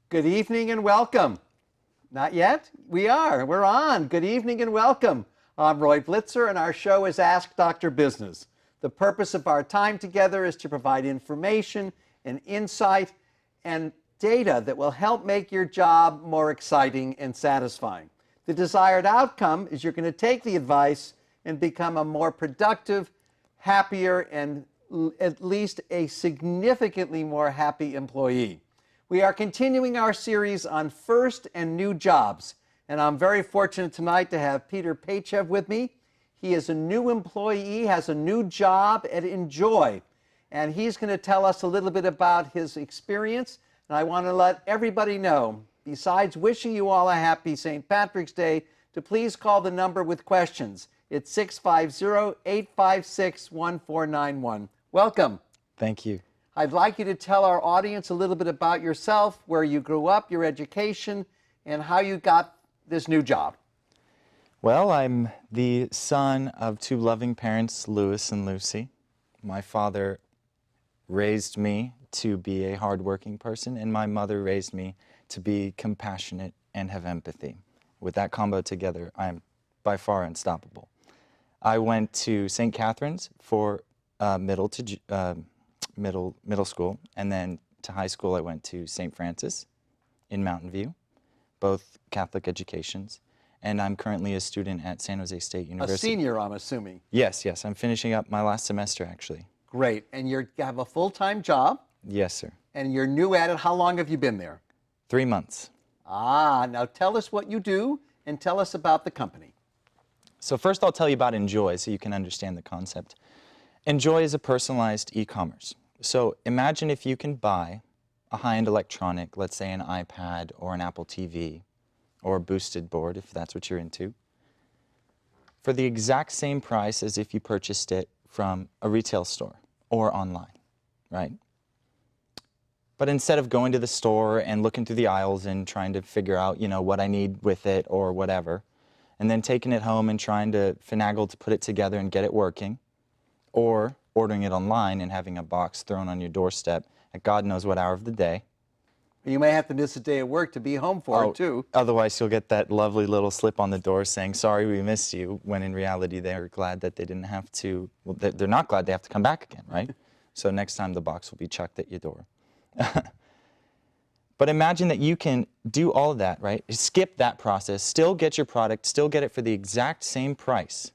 Good evening and welcome. Not yet? We are. We're on. Good evening and welcome. I'm Roy Blitzer, and our show is Ask Dr. Business. The purpose of our time together is to provide information and insight and data that will help make your job more exciting and satisfying. The desired outcome is you're going to take the advice and become a more productive, happier, and at least a significantly more happy employee. We are continuing our series on first and new jobs, and I'm very fortunate tonight to have Peter Paychev with me. He is a new employee, has a new job at Enjoy, and he's going to tell us a little bit about his experience. And I want to let everybody know, besides wishing you all a happy St. Patrick's Day, to please call the number with questions. It's 650-856-1491. Welcome. Thank you. I'd like you to tell our audience a little bit about yourself, where you grew up, your education, and how you got this new job. Well, I'm the son of two loving parents, Louis and Lucy. My father raised me to be a hardworking person, and my mother raised me to be compassionate and have empathy. With that combo together, I'm by far unstoppable. I went to St. Catherine's for middle school, and then to high school I went to St. Francis in Mountain View, both Catholic educations, and I'm currently a student at San Jose State University. A senior, I'm assuming. Yes, I'm finishing up my last semester actually. Great, and you have a full-time job? Yes, sir. And you're new at it. How long have you been there? 3 months. Ah, now tell us what you do and tell us about the company. So first I'll tell you about Enjoy so you can understand the concept. Enjoy is a personalized e-commerce. So imagine if you can buy a high-end electronic, let's say an iPad or an Apple TV or a boosted board, if that's what you're into, for the exact same price as if you purchased it from a retail store or online, right? But instead of going to the store and looking through the aisles and trying to figure out, what I need with it or whatever, and then taking it home and trying to finagle to put it together and get it working, or ordering it online and having a box thrown on your doorstep at God knows what hour of the day. You may have to miss a day of work to be home for it, too. Otherwise, you'll get that lovely little slip on the door saying, sorry, we missed you, when in reality, they're glad that they didn't have to, well, they're not glad they have to come back again, right? So next time the box will be chucked at your door. But imagine that you can do all of that, right? Skip that process, still get your product, still get it for the exact same price,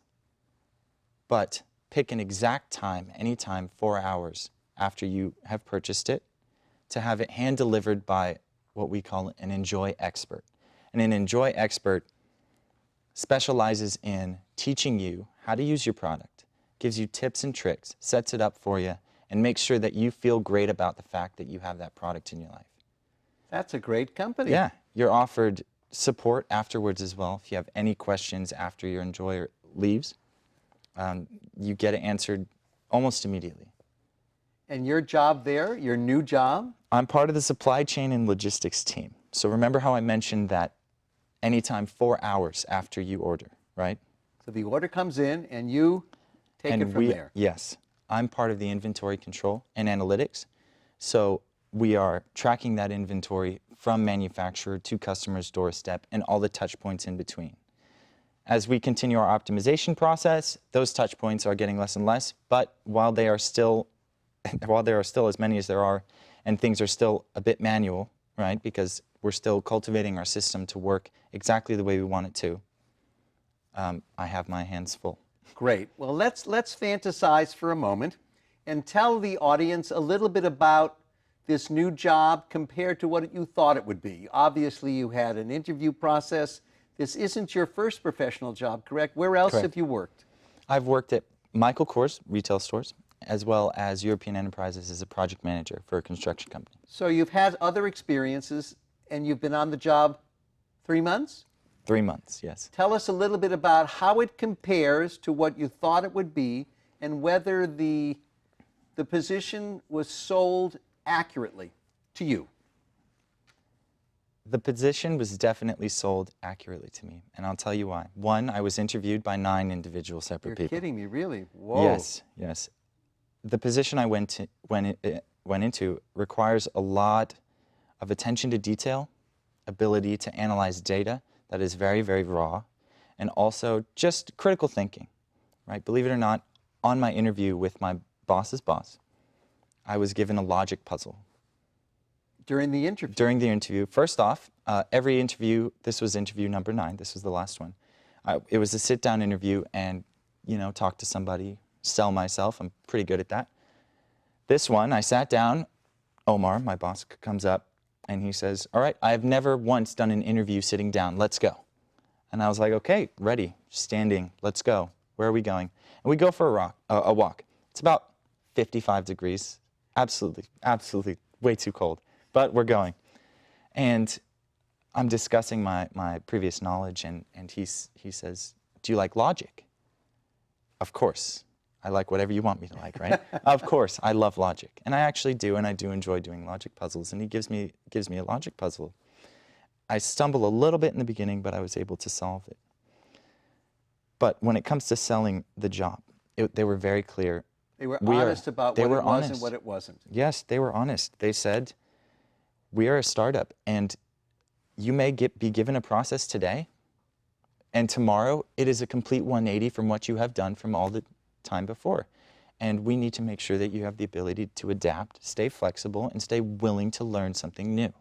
but pick an exact time, anytime, 4 hours after you have purchased it, to have it hand-delivered by what we call an Enjoy expert. And an Enjoy expert specializes in teaching you how to use your product, gives you tips and tricks, sets it up for you, and makes sure that you feel great about the fact that you have that product in your life. That's a great company. Yeah, you're offered support afterwards as well. If you have any questions after your Enjoy leaves, you get it answered almost immediately. And your job there, your new job? I'm part of the supply chain and logistics team. So remember how I mentioned that anytime 4 hours after you order, right? So the order comes in and you take it from there. Yes. I'm part of the inventory control and analytics. So we are tracking that inventory from manufacturer to customer's doorstep and all the touch points in between. As we continue our optimization process, those touch points are getting less and less, but while there are still as many as there are, and things are still a bit manual, right, because we're still cultivating our system to work exactly the way we want it to, I have my hands full. Great. Well, let's fantasize for a moment and tell the audience a little bit about this new job compared to what you thought it would be. Obviously, you had an interview process This isn't your first professional job, correct? Where else Correct. have you worked? I've worked at Michael Kors retail stores, as well as European Enterprises as a project manager for a construction company. So you've had other experiences, and you've been on the job 3 months? 3 months, yes. Tell us a little bit about how it compares to what you thought it would be, and whether the position was sold accurately to you. The position was definitely sold accurately to me, and I'll tell you why. One, I was interviewed by 9 individual separate You're people. kidding me, really? Whoa. Yes, yes. The position I went into requires a lot of attention to detail, ability to analyze data that is very, very raw, and also just critical thinking, right? Believe it or not, on my interview with my boss's boss, I was given a logic puzzle. During the interview? During the interview. First off, every interview, this was interview number 9, this was the last one. It was a sit-down interview and, talk to somebody, sell myself. I'm pretty good at that. This one, I sat down, Omar, my boss, comes up and he says, all right, I've never once done an interview sitting down, let's go. And I was like, okay, ready, standing, let's go. Where are we going? And we go for a walk. It's about 55 degrees, absolutely way too cold, but we're going. And I'm discussing my previous knowledge, and he says, do you like logic? Of course. I like whatever you want me to like, right? Of course, I love logic. And I actually do, and I do enjoy doing logic puzzles. And he gives me a logic puzzle. I stumble a little bit in the beginning, but I was able to solve it. But when it comes to selling the job, they were very clear. They were honest about what it was and what it wasn't. Yes, they were honest. They said, we are a startup, and you may be given a process today, and tomorrow it is a complete 180 from what you have done from all the time before. And we need to make sure that you have the ability to adapt, stay flexible, and stay willing to learn something new.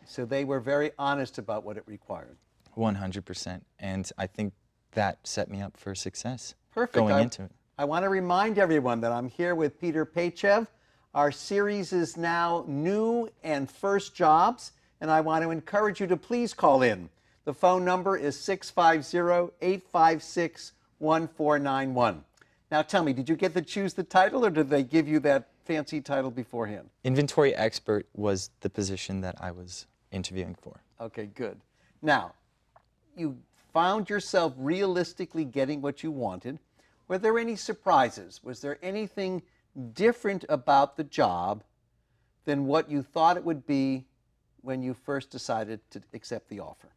So they were very honest about what it required. 100%. And I think that set me up for success. Perfect. Going into it. I want to remind everyone that I'm here with Peter Paychev. Our series is now New and First Jobs, and I want to encourage you to please call in. The phone number is 650-856-1491. Now tell me, did you get to choose the title, or did they give you that fancy title beforehand? Inventory expert was the position that I was interviewing for. Okay, good. Now, you found yourself realistically getting what you wanted. Were there any surprises? Was there anything different about the job than what you thought it would be when you first decided to accept the offer?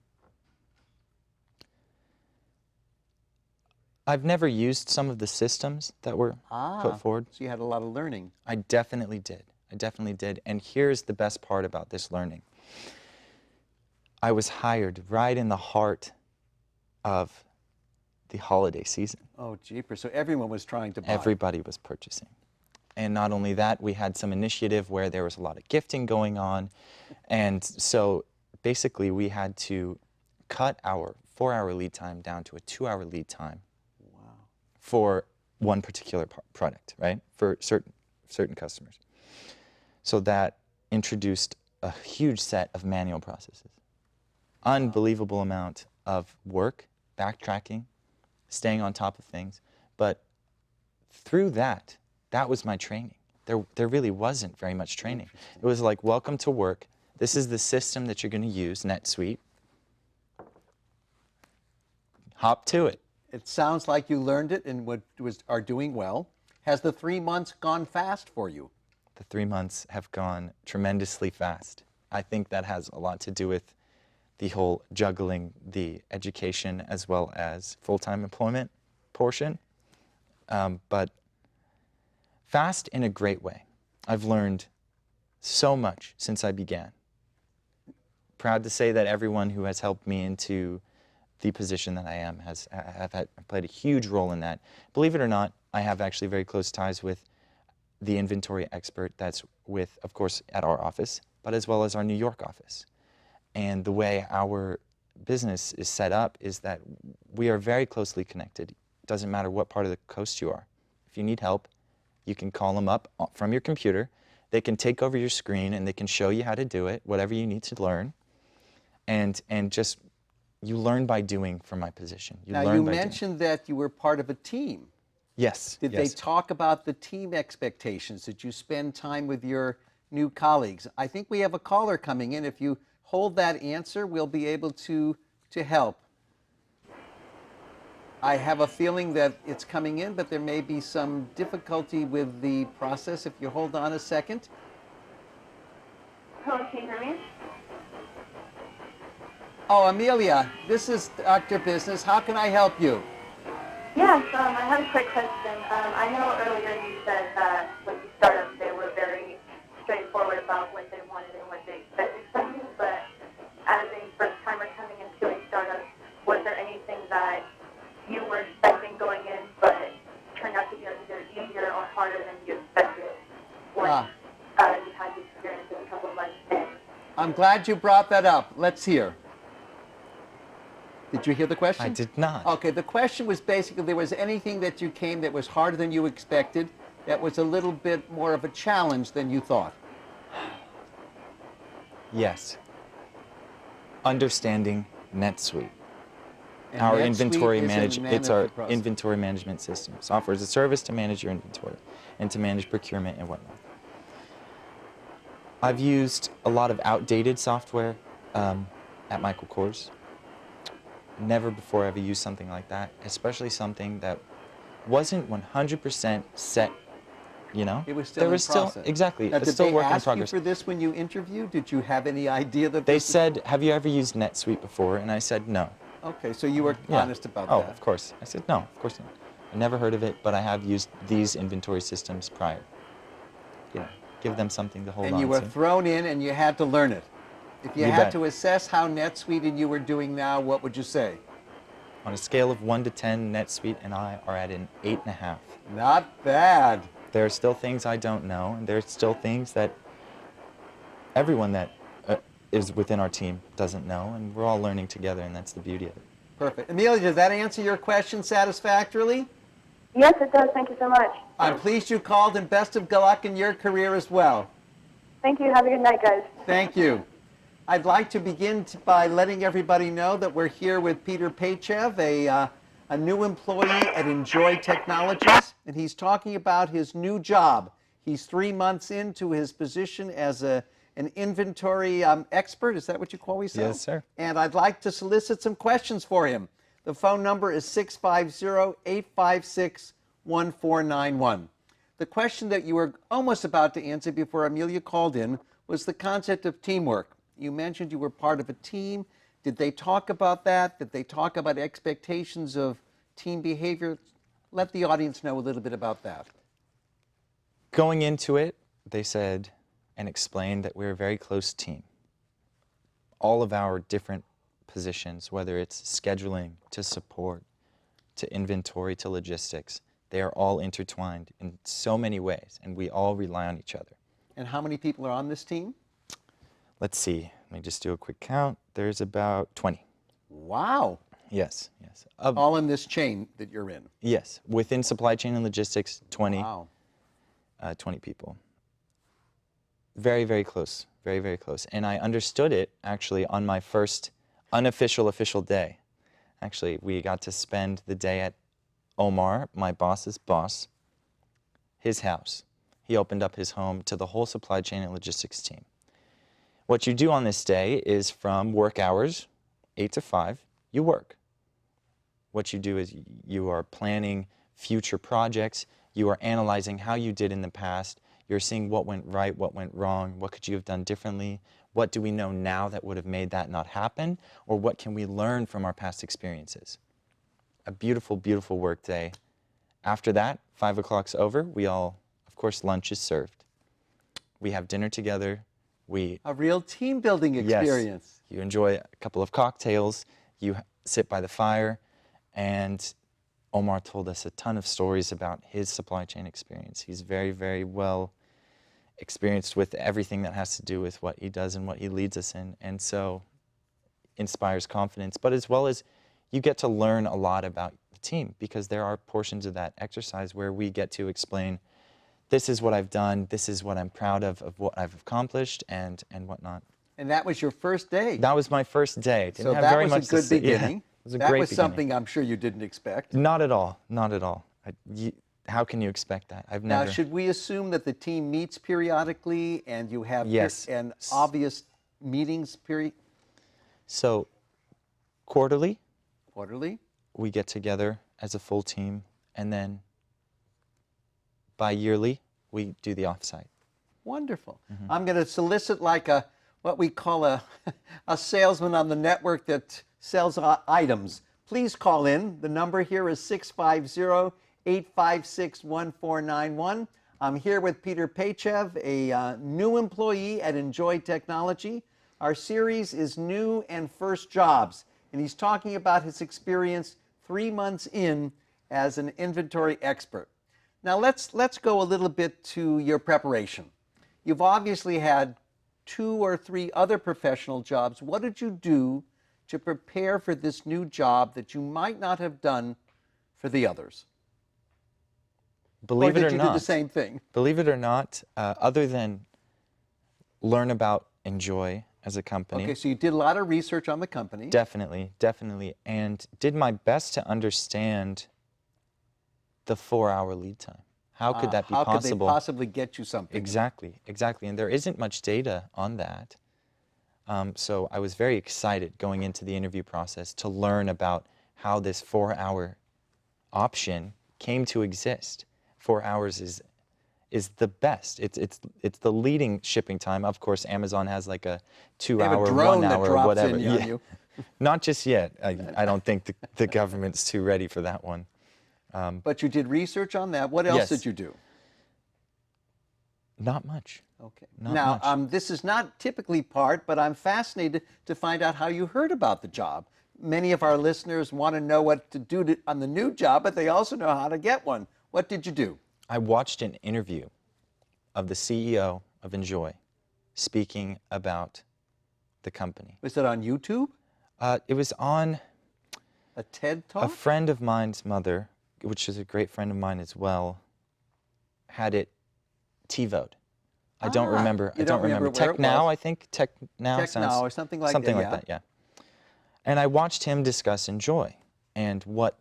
I've never used some of the systems that were put forward. So you had a lot of learning. I definitely did. I definitely did. And here's the best part about this learning. I was hired right in the heart of the holiday season. Oh, jeepers. So everyone was trying to buy. Everybody was purchasing. And not only that, we had some initiative where there was a lot of gifting going on. And so basically we had to cut our 4-hour lead time down to a 2-hour lead time. Wow. For one particular product, right? For certain customers. So that introduced a huge set of manual processes. Unbelievable amount of work, backtracking, staying on top of things. But through that was my training. There really wasn't very much training. It was like, welcome to work. This is the system that you're going to use, NetSuite. Hop to it. It sounds like you learned it and are doing well. Has the 3 months gone fast for you? The 3 months have gone tremendously fast. I think that has a lot to do with the whole juggling the education as well as full-time employment portion. But fast in a great way. I've learned so much since I began. Proud to say that everyone who has helped me into the position that I am have played a huge role in that. Believe it or not, I have actually very close ties with the inventory expert that's with, of course, at our office, but as well as our New York office. And the way our business is set up is that we are very closely connected. It doesn't matter what part of the coast you are. If you need help, you can call them up from your computer. They can take over your screen and they can show you how to do it, whatever you need to learn. And just you learn by doing for my position. Now, learn you by doing. mentioned that you were part of a team. Yes. Did they yes. talk about the team expectations? Did you spend time with your new colleagues? I think we have a caller coming in. If you hold that answer, we'll be able to help. I have a feeling that it's coming in, but there may be some difficulty with the process. If you hold on a second. Hello, can you hear me? Oh, Amelia, this is Dr. Business. How can I help you? Yes, I have a quick question. I know earlier you said that when you started, they were very straightforward about what they wanted and what they expected from you, but as a first-timer coming into a startup, was there anything that you were expecting going in but turned out to be either easier or harder than you expected once you had the experience in a couple of months in? I'm glad you brought that up. Let's hear. Did you hear the question? I did not. Okay, the question was basically, there was anything that you came that was harder than you expected, that was a little bit more of a challenge than you thought? Yes. Understanding NetSuite. And Our NetSuite inventory is an management, it's our management process. inventory management system. Software as a service to manage your inventory and to manage procurement and whatnot. I've used a lot of outdated software at Michael Kors. Never before have I used something like that, especially something that wasn't 100% set, you know? It was still there in was still process. Exactly. Now, It's did still they work in ask you progress. for this when you interviewed? Did you have any idea that They this said, "Have you ever used NetSuite before?" And I said, "No." Okay, so you were Yeah. honest about Oh, that. of course. I said, "No, of course not. I never heard of it, but I have used these inventory systems prior." You know, give them something to hold And on you were to. thrown in and you had to learn it. If you You had bet. to assess how NetSuite and you were doing now, what would you say? On a scale of 1 to 10, NetSuite and I are at an 8.5. Not bad. There are still things I don't know, and there are still things that everyone that is within our team doesn't know, and we're all learning together, and that's the beauty of it. Perfect. Amelia, does that answer your question satisfactorily? Yes, it does. Thank you so much. I'm pleased you called, and best of luck in your career as well. Thank you. Have a good night, guys. Thank you. I'd like to begin by letting everybody know that we're here with Peter Paychev, a new employee at Enjoy Technologies, and he's talking about his new job. He's 3 months into his position as an inventory expert. Is that what you call yourself? Yes, sir. And I'd like to solicit some questions for him. The phone number is 650-856-1491. The question that you were almost about to answer before Amelia called in was the concept of teamwork. You mentioned you were part of a team. Did they talk about that? Did they talk about expectations of team behavior? Let the audience know a little bit about that. Going into it, they said and explained that we're a very close team. All of our different positions, whether it's scheduling to support, to inventory, to logistics, they are all intertwined in so many ways, and we all rely on each other. And how many people are on this team? Let's see. Let me just do a quick count. There's about 20. Wow. Yes. All in this chain that you're in. Yes. Within supply chain and logistics, 20. Wow. 20 people. Very, very close. Very, very close. And I understood it actually on my first official day. Actually, we got to spend the day at Omar, my boss's boss, his house. He opened up his home to the whole supply chain and logistics team. What you do on this day is from work hours, 8 to 5, you work. What you do is you are planning future projects, you are analyzing how you did in the past, you're seeing what went right, what went wrong, what could you have done differently, what do we know now that would have made that not happen, or what can we learn from our past experiences. A beautiful, beautiful work day. After that, 5 o'clock's over, of course, lunch is served. We have dinner together. A real team building experience. Yes, you enjoy a couple of cocktails, you sit by the fire, and Omar told us a ton of stories about his supply chain experience. He's very, very well experienced with everything that has to do with what he does and what he leads us in, and so inspires confidence, but as well as you get to learn a lot about the team, because there are portions of that exercise where we get to explain, this is what I've done, this is what I'm proud of what I've accomplished, and whatnot. And that was your first day. That was my first day. Didn't So have that very was much a to good say. Yeah, beginning. it was a That great was beginning. something I'm sure you didn't expect. Not at all. Not at all. How can you expect that? I've Now, never. should we assume that the team meets periodically and you have Yes. and obvious meetings So quarterly, quarterly? we get together as a full team, and then bi-yearly, we do the offsite. Wonderful. Mm-hmm. I'm going to solicit like what we call a salesman on the network that sells items. Please call in. The number here is 650-856-1491. I'm here with Peter Paychev, a new employee at Enjoy Technology. Our series is New and First Jobs, and he's talking about his experience 3 months in as an inventory expert. Now let's go a little bit to your preparation. You've obviously had 2 or 3 other professional jobs. What did you do to prepare for this new job that you might not have done for the others? Believe or it or did you not, do the same thing? Believe it or not, other than learn about Enjoy as a company. Okay, so you did a lot of research on the company. Definitely, definitely, and did my best to understand the 4-hour lead time. How could that be How possible? could they possibly get you something? Exactly, exactly, and there isn't much data on that. So I was very excited going into the interview process to learn about how this 4-hour option came to exist. 4 hours is the best. It's the leading shipping time. Of course, Amazon has like a 2-hour, 1 hour, drops whatever. in on you. Not just yet. I don't think the government's too ready for that one. But you did research on that. What else Yes. did you do? Not much. Okay. Not Now, much. this is not typically part, but I'm fascinated to find out how you heard about the job. Many of our listeners want to know what to do on the new job, but they also know how to get one. What did you do? I watched an interview of the CEO of Enjoy speaking about the company. Was it on YouTube? It was on A TED a Talk? friend of mine's mother, which is a great friend of mine as well, had it TiVo'd. I don't remember. you I don't don't remember remember. where it Tech Now, was? I think. Tech Now Tech sounds Now or something like something that, like that. Yeah. And I watched him discuss Enjoy and what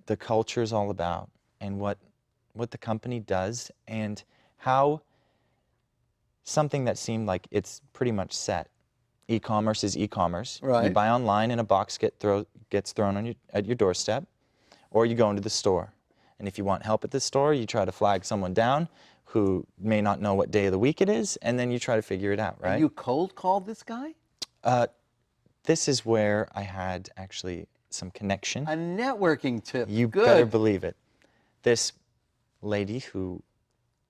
the culture is all about and what the company does and how something that seemed like it's pretty much set. E-commerce is e-commerce. You Right. buy online and a box gets thrown on at your doorstep, or you go into the store. And if you want help at the store, you try to flag someone down who may not know what day of the week it is, and then you try to figure it out, right? And you cold called this guy? This is where I had actually some connection. A networking tip. You Good. better believe it. This lady who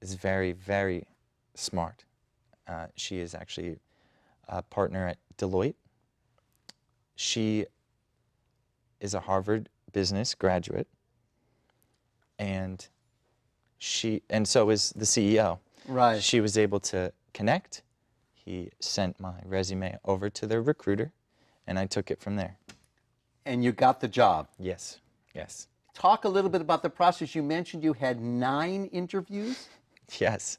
is very, very smart. She is actually a partner at Deloitte. She is a Harvard business graduate, and so is the CEO. Right. She was able to connect. He sent my resume over to their recruiter, and I took it from there. And you got the job. Yes, yes, Talk a little bit about the process. You mentioned you had 9 interviews. yes.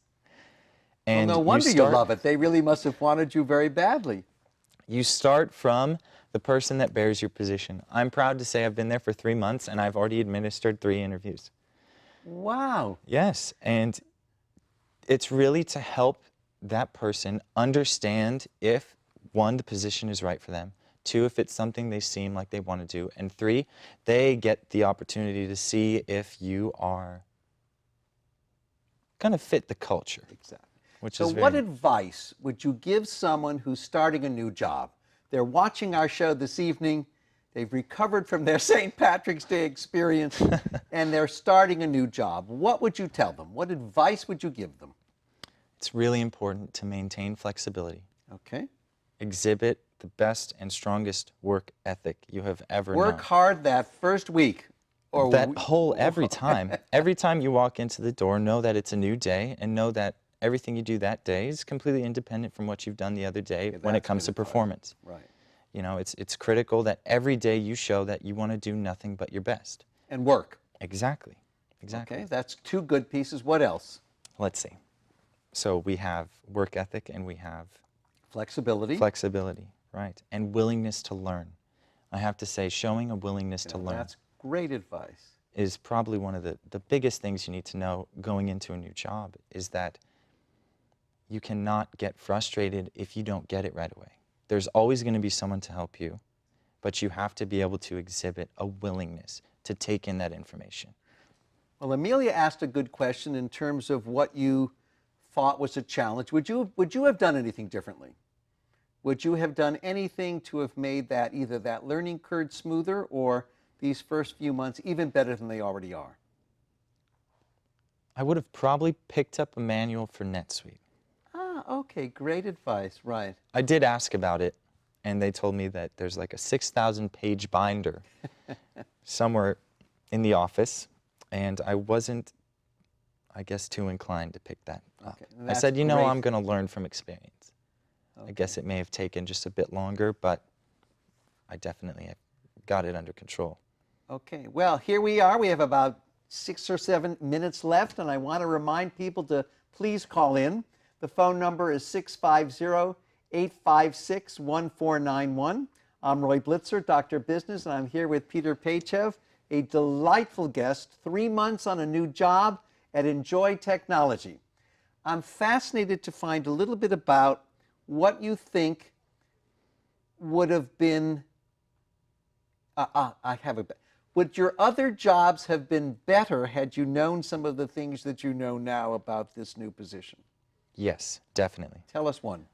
Well, And no wonder you love it. They really must have wanted you very badly. You start from the person that bears your position. I'm proud to say I've been there for 3 months, and I've already administered 3 interviews. Wow. Yes, and it's really to help that person understand if, 1, the position is right for them, 2, if it's something they seem like they want to do, and 3, they get the opportunity to see if you are going to fit the culture. Exactly. Which So is what very, advice would you give someone who's starting a new job? They're watching our show this evening. They've recovered from their St. Patrick's Day experience, and they're starting a new job. What would you tell them? What advice would you give them? it's really important to maintain flexibility. Okay. Exhibit the best and strongest work ethic you have ever known. Work hard that first week. Or That whole every time. Every time you walk into the door, know that it's a new day and know that everything you do that day is completely independent from what you've done the other day when it that's comes to good advice. performance. Right. You know, it's critical that every day you show that you want to do nothing but your best. And work. Exactly. Exactly. Okay, that's 2 good pieces. What else? Let's see. So we have work ethic and we have Flexibility. Flexibility, right. And willingness to learn. I have to say, showing a willingness to learn That's great advice. is probably one of the biggest things you need to know going into a new job, is that you cannot get frustrated if you don't get it right away. There's always going to be someone to help you, but you have to be able to exhibit a willingness to take in that information. Well, Amelia asked a good question in terms of what you thought was a challenge. Would you have done anything differently? Would you have done anything to have made that either that learning curve smoother or these first few months even better than they already are? I would have probably picked up a manual for NetSuite. Ah, okay, great advice, right. I did ask about it, and they told me that there's like a 6,000-page binder somewhere in the office, and I wasn't, I guess, too inclined to pick that up. Okay, I said, you know, great. I'm going to learn from experience. I guess it may have taken just a bit longer, but I definitely got it under control. Okay, well, here we are. We have about 6 or 7 minutes left, and I want to remind people to please call in. The phone number is 650-856-1491. I'm Roy Blitzer, Dr. Business, and I'm here with Peter Paychev, a delightful guest, 3 months on a new job at Enjoy Technology. I'm fascinated to find a little bit about what you think would have been, would your other jobs have been better had you known some of the things that you know now about this new position? Yes, definitely. Tell us one.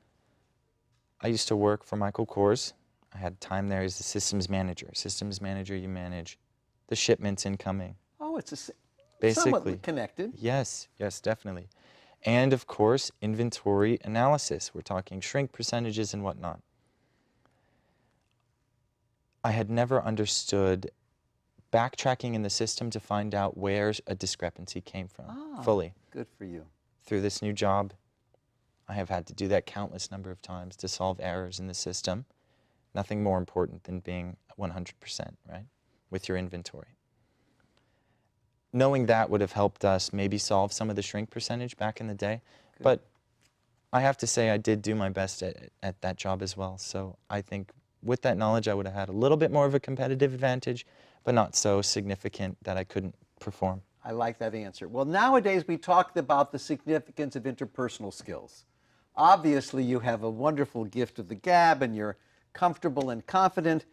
I used to work for Michael Kors. I had time there as the systems manager. Systems manager, you manage the shipments incoming. Oh, it's somewhat Basically connected. Yes, yes, definitely. And of course, inventory analysis. We're talking shrink percentages and whatnot. I had never understood backtracking in the system to find out where a discrepancy came from fully. Good for you. Through this new job, I have had to do that countless number of times to solve errors in the system. Nothing more important than being 100%, right, with your inventory. Knowing that would have helped us maybe solve some of the shrink percentage back in the day. Good. But I have to say I did do my best at that job as well. So I think with that knowledge, I would have had a little bit more of a competitive advantage, but not so significant that I couldn't perform. I like that answer. Well, nowadays we talked about the significance of interpersonal skills. Obviously, you have a wonderful gift of the gab and you're comfortable and confident.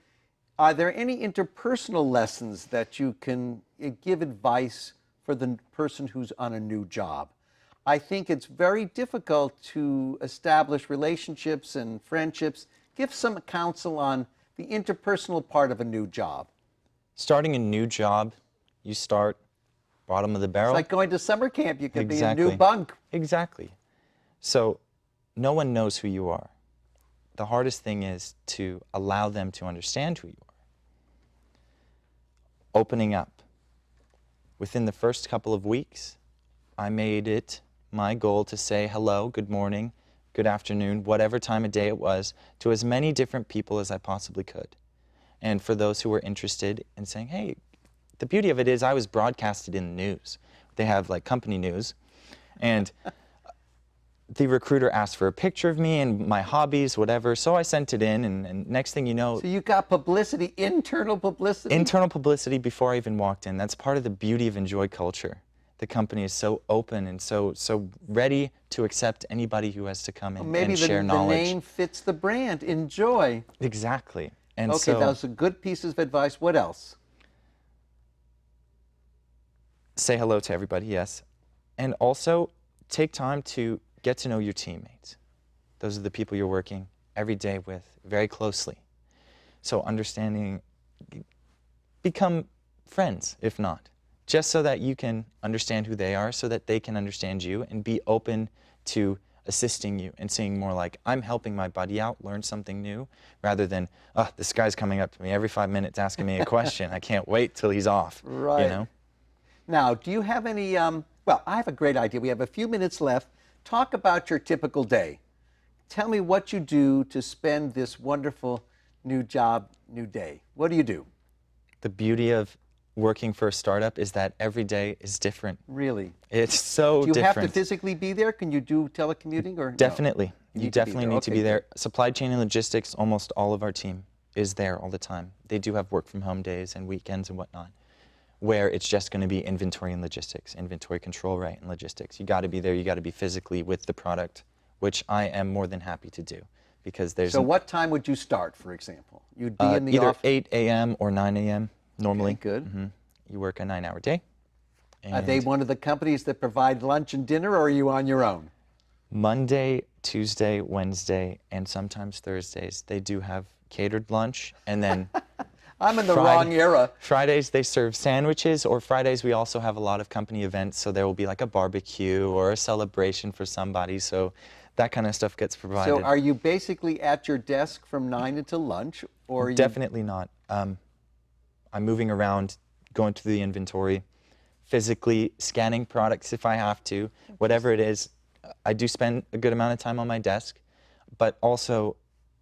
Are there any interpersonal lessons that you can give advice for the person who's on a new job? I think it's very difficult to establish relationships and friendships. Give some counsel on the interpersonal part of a new job. Starting a new job, you start bottom of the barrel. It's like going to summer camp. You could Exactly. be a new bunk. Exactly. So no one knows who you are. The hardest thing is to allow them to understand who you are. Opening up. Within the first couple of weeks, I made it my goal to say hello, good morning, good afternoon, whatever time of day it was, to as many different people as I possibly could. And for those who were interested in saying, hey, the beauty of it is I was broadcasted in the news. They have like company news. And the recruiter asked for a picture of me and my hobbies, whatever. So I sent it in, and next thing you know, So you got publicity, internal publicity? internal publicity before I even walked in. That's part of the beauty of Enjoy culture. The company is so open and so ready to accept anybody who has to come in Maybe and share the knowledge. name fits the brand. Enjoy. Exactly. And Okay, so those are good pieces of advice. What else? say hello to everybody, yes. And also take time to get to know your teammates. Those are the people you're working every day with very closely. So understanding, become friends, if not, just so that you can understand who they are, so that they can understand you and be open to assisting you and seeing more like, I'm helping my buddy out, learn something new, rather than, oh, this guy's coming up to me every 5 minutes asking me a question. I can't wait till he's off, Right. you know? Now, do you have any, well, I have a great idea. We have a few minutes left. Talk about your typical day. Tell me what you do to spend this wonderful new job, new day. What do you do? The beauty of working for a startup is that every day is different. Really? It's so Do you different. have to physically be there? Can you do telecommuting or no? Definitely. You definitely need to be there. Supply chain and logistics, almost all of our team is there all the time. They do have work from home days and weekends and whatnot, where it's just going to be inventory and logistics, inventory control, right, and logistics. You got to be there. You got to be physically with the product, which I am more than happy to do, because there's. So what time would you start, for example? You'd be in the either office? 8 a.m. or 9 a.m. normally. Okay, good. You work a 9-hour day. Are they one of the companies that provide lunch and dinner, or are you on your own? Monday, Tuesday, Wednesday, and sometimes Thursdays, they do have catered lunch, and then I'm in the wrong era. Fridays they serve sandwiches, or Fridays we also have a lot of company events, so there will be like a barbecue or a celebration for somebody, so that kind of stuff gets provided. So are you basically at your desk from 9 until lunch, or are you... Definitely not. I'm moving around, going through the inventory, physically scanning products if I have to, whatever it is. I do spend a good amount of time on my desk, but also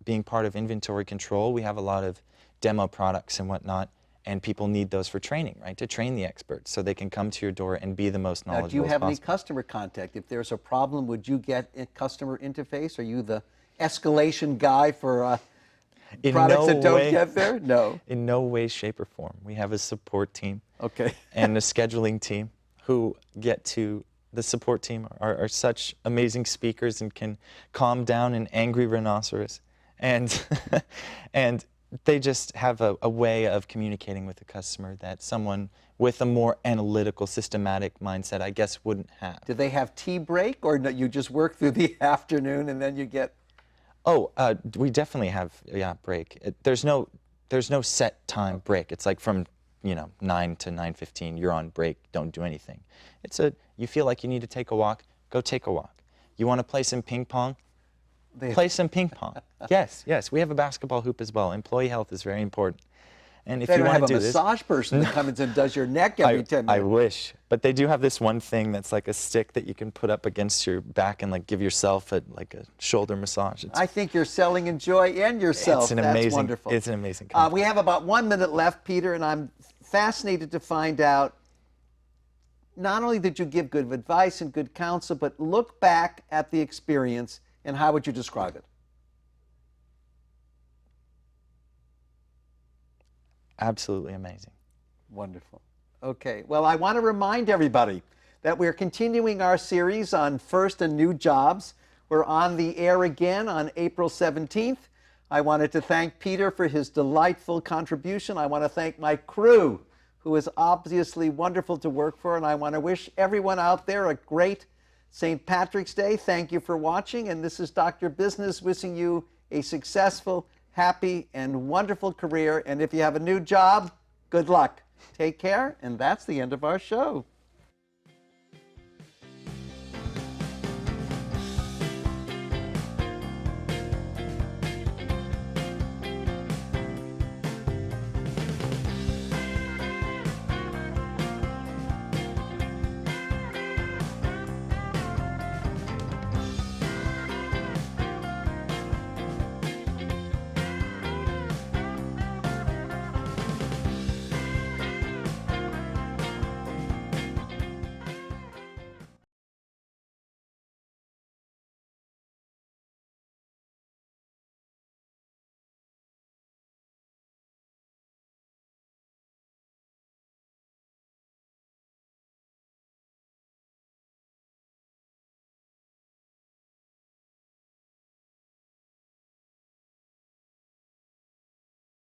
being part of inventory control, we have a lot of demo products and whatnot, and people need those for training, right? To train the experts so they can come to your door and be the most knowledgeable as possible. Do you have any customer contact? If there's a problem, would you get a customer interface? Are you the escalation guy for products that don't get there? No. In no way, shape, or form. We have a support team. Okay. And a scheduling team who get to. The support team are such amazing speakers and can calm down an angry rhinoceros. And, and they just have a way of communicating with the customer that someone with a more analytical, systematic mindset, I guess, wouldn't have. Do they have tea break, or no, you just work through the afternoon and then you get... Oh, we definitely have, break. There's no set time break. It's like from 9 to 9:15, you're on break, don't do anything. You feel like you need to take a walk, go take a walk. You want to play some ping pong? Play some ping pong. Yes, we have a basketball hoop as well. Employee health is very important. And if you want to do this, they don't have a massage person that comes in and does your neck every 10 minutes. I wish, but they do have this one thing that's like a stick that you can put up against your back and like give yourself a shoulder massage. I think you're selling Enjoy and yourself. That's wonderful. It's an amazing company. We have about 1 minute left, Peter, and I'm fascinated to find out, not only did you give good advice and good counsel, but look back at the experience, and how would you describe it? Absolutely amazing. Wonderful. Okay, well, I want to remind everybody that we're continuing our series on first and new jobs. We're on the air again on April 17th. I wanted to thank Peter for his delightful contribution. I want to thank my crew, who is obviously wonderful to work for, and I want to wish everyone out there a great St. Patrick's Day. Thank you for watching, and this is Dr. Business wishing you a successful, happy, and wonderful career. And if you have a new job, good luck. Take care, and that's the end of our show.